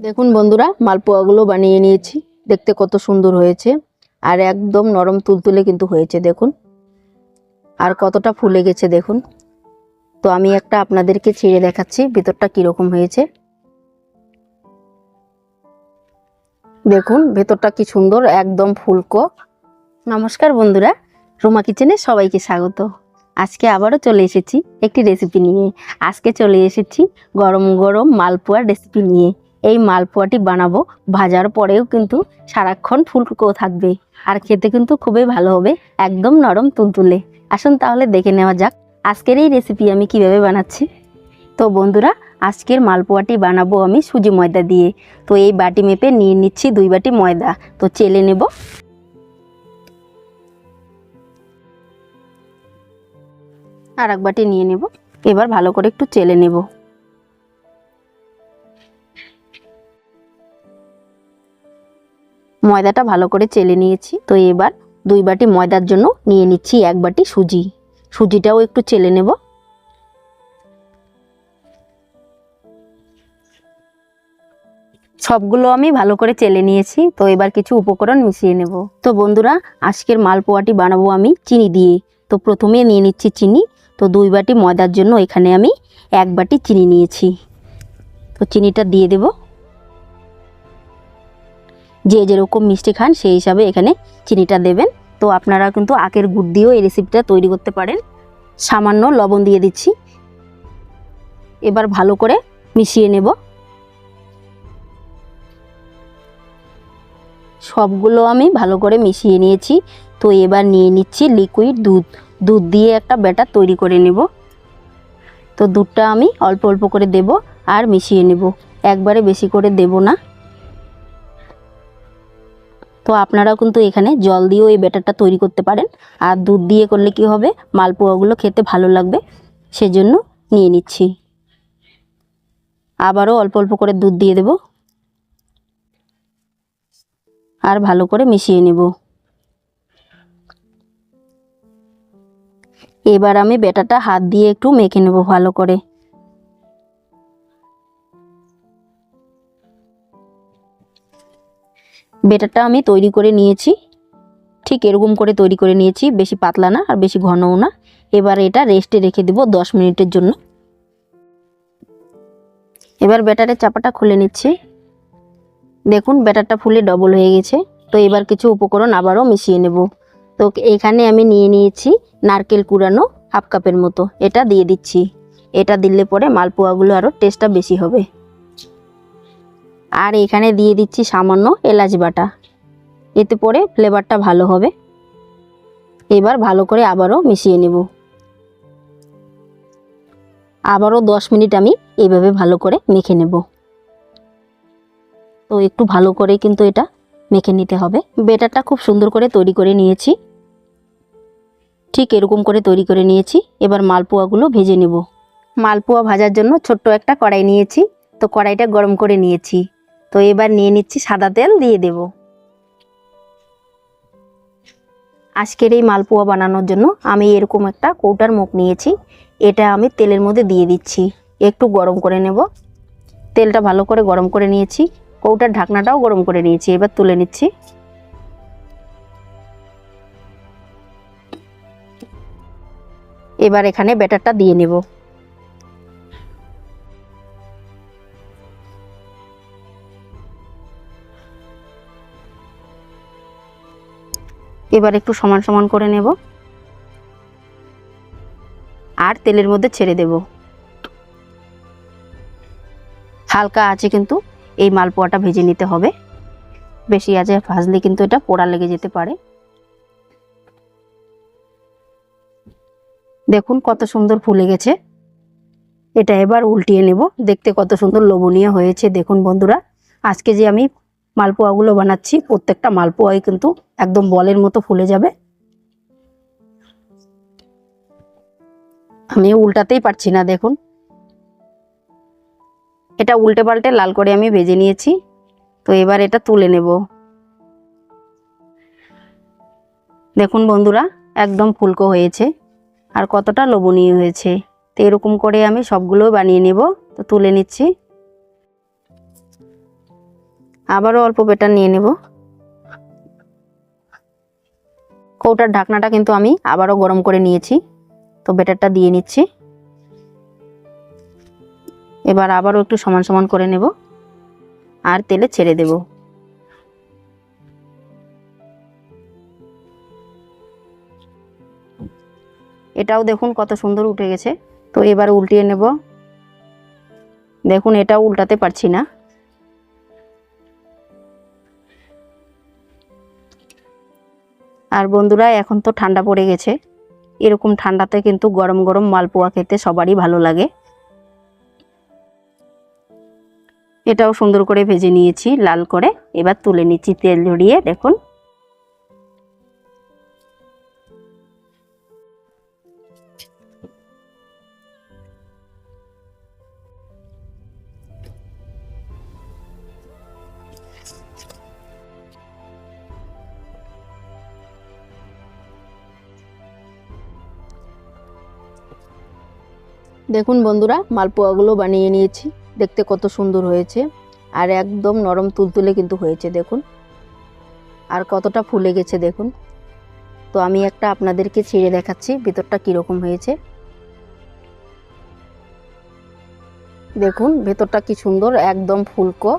দেখুন বন্ধুরা, মালপোয়াগুলো বানিয়ে নিয়েছি। দেখতে কত সুন্দর হয়েছে আর একদম নরম তুলতুলে কিন্তু হয়েছে। দেখুন আর কতটা ফুলে গেছে দেখুন। তো আমি একটা আপনাদেরকে ছিঁড়ে দেখাচ্ছি ভেতরটা কিরকম হয়েছে। দেখুন ভেতরটা কি সুন্দর, একদম ফুলকো। নমস্কার বন্ধুরা, রুমা কিচেনে সবাইকে স্বাগত। আজকে আবারও চলে এসেছি একটি রেসিপি নিয়ে। আজকে চলে এসেছি গরম গরম মালপোয়ার রেসিপি নিয়ে। এই মালপোয়াটি বানাবো ভাজার পরেও কিন্তু সারাক্ষণ ফুলকো থাকবে আর খেতে কিন্তু খুবই ভালো হবে, একদম নরম তুলতুলে। আসুন তাহলে দেখে নেওয়া যাক আজকের এই রেসিপি আমি কিভাবে বানাচ্ছি। তো বন্ধুরা, আজকের মালপোয়াটি বানাবো আমি সুজি ময়দা দিয়ে। তো এই বাটি মেপে নিয়ে নিচ্ছি 2 বাটি ময়দা। তো চেলে নেব। আর এক বাটি নিয়ে নেব। এবার ভালো করে একটু চেলে নেব। ময়দাটা ভালো করে চেলে নিয়েছি। তো এবার 2 বাটি ময়দার জন্য নিয়ে নিচ্ছি 1 বাটি সুজি। সুজিটাও একটু চেলে নেব। সবগুলো আমি ভালো করে চেলে নিয়েছি। তো এবার কিছু উপকরণ মিশিয়ে নেব। তো বন্ধুরা, আজকের মালপোয়াটি বানাবো আমি চিনি দিয়ে। তো প্রথমে নিয়ে নিচ্ছি চিনি। তো 2 বাটি ময়দার জন্য এখানে আমি 1 বাটি চিনি নিয়েছি। তো চিনিটা দিয়ে দেব। যে যেরকম মিষ্টি খান সেই হিসাবে এখানে চিনিটা দেবেন। তো আপনারা কিন্তু আখের গুড় দিয়েও এই রেসিপিটা তৈরি করতে পারেন। সামান্য লবণ দিয়ে দিচ্ছি। এবার ভালো করে মিশিয়ে নেব। সবগুলো আমি ভালো করে মিশিয়ে নিয়েছি। তো এবার নিয়ে নিচ্ছি লিকুইড দুধ। দুধ দিয়ে একটা ব্যাটার তৈরি করে নেব। তো দুধটা আমি অল্প অল্প করে দেব আর মিশিয়ে নেব, একবারে বেশি করে দেব না। তো আপনারাও কিন্তু এখানে জল দিয়েও এই ব্যাটারটা তৈরি করতে পারেন। আর দুধ দিয়ে করলে কি হবে, মালপোয়াগুলো খেতে ভালো লাগবে, সেজন্য নিয়ে নিচ্ছি। আবারও অল্প অল্প করে দুধ দিয়ে দেব আর ভালো করে মিশিয়ে নেব। এবার আমি ব্যাটারটা হাত দিয়ে একটু মেখে নেব ভালো করে। ব্যাটারটা আমি তৈরি করে নিয়েছি, ঠিক এরকম করে তৈরি করে নিয়েছি, বেশি পাতলা না আর বেশি ঘনও না। এবার এটা রেস্টে রেখে দেব 10 মিনিটের জন্য। এবার ব্যাটারের চাপাটা খুলে নিচ্ছি। দেখুন ব্যাটারটা ফুলে ডবল হয়ে গেছে। তো এবার কিছু উপকরণ আবারও মিশিয়ে নেব। তো এখানে আমি নিয়ে নিয়েছি নারকেল কুড়ানো 1/2 কাপের মতো, এটা দিয়ে দিচ্ছি। এটা দিলে পরে মালপোয়াগুলো আরও টেস্টটা বেশি হবে। আর এখানে দিয়ে দিচ্ছি সামান্য এলাচ বাটা, এতে পরে ফ্লেভারটা ভালো হবে। এবার ভালো করে আবারও মিশিয়ে নেব। আবারও 10 মিনিট আমি এইভাবে ভালো করে মেখে নেব। তো একটু ভালো করে কিন্তু এটা মেখে নিতে হবে। ব্যাটারটা খুব সুন্দর করে তৈরি করে নিয়েছি, ঠিক এরকম করে তৈরি করে নিয়েছি। এবার মালপোয়াগুলো ভেজে নেব। মালপোয়া ভাজার জন্য ছোট্ট একটা কড়াই নিয়েছি। তো কড়াইটা গরম করে নিয়েছি। তো এবার নিয়ে নিচ্ছি সাদা তেল দিয়ে দেব। আজকের এই মালপোয়া বানানোর জন্য আমি এরকম একটা কৌটার মুখ নিয়েছি। এটা আমি তেলের মধ্যে দিয়ে দিচ্ছি, একটু গরম করে নেব। তেলটা ভালো করে গরম করে নিয়েছি, কৌটার ঢাকনাটাও গরম করে নিয়েছি। এবার তুলে নিচ্ছি। এবার এখানে ব্যাটারটা দিয়ে নেব। এবার একটু সমান সমান করে নেব আর তেলের মধ্যে ছেড়ে দেব। হালকা আছে কিন্তু এই মালপোয়াটা ভেজে নিতে হবে, বেশি আছে ভাজলে কিন্তু এটা পোড়া লেগে যেতে পারে। দেখুন কত সুন্দর ফুলে গেছে। এটা এবার উল্টিয়ে নেব। দেখতে কত সুন্দর লোভনীয় হয়েছে। দেখুন বন্ধুরা, আজকে যে আমি মালপোয়াগুলো বানাচ্ছি প্রত্যেকটা মালপোয়াই কিন্তু একদম বলের মতো ফুলে যাবে। আমি উল্টাতেই পারছি না। দেখুন এটা উল্টে পাল্টে লাল করে আমি ভেজে নিয়েছি। তো এবার এটা তুলে নেব। দেখুন বন্ধুরা, একদম ফুলকো হয়েছে আর কতটা লোভনীয় হয়েছে। তো এরকম করে আমি সবগুলো বানিয়ে নেব। তো তুলে নিচ্ছি। আবারও অল্প ব্যাটার নিয়ে নেব। কৌটার ঢাকনাটা কিন্তু আমি আবারও গরম করে নিয়েছি, তো ব্যাটারটা দিয়ে নিচ্ছি। এবার আবারও একটু সমান সমান করে নেব আর তেলে ছেড়ে দেব। এটাও দেখুন কত সুন্দর উঠে গেছে। তো এবার উল্টিয়ে নেব। দেখুন এটাও উল্টাতে পারছি না। আর বন্ধুরা, এখন তো ঠান্ডা পড়ে গেছে, এরকম ঠান্ডাতে কিন্তু গরম গরম মালপোয়া খেতে সবারই ভালো লাগে। এটাও সুন্দর করে ভেজে নিয়েছি লাল করে। এবার তুলে নিচ্ছি তেল ঝরিয়ে। দেখুন দেখুন বন্ধুরা, মালপোয়াগুলো বানিয়ে নিয়েছি। দেখতে কত সুন্দর হয়েছে আর একদম নরম তুলতুলে কিন্তু হয়েছে দেখুন, আর কতটা ফুলে গেছে দেখুন। তো আমি একটা আপনাদেরকে ছিঁড়ে দেখাচ্ছি ভেতরটা কীরকম হয়েছে। দেখুন ভেতরটা কি সুন্দর, একদম ফুলকো।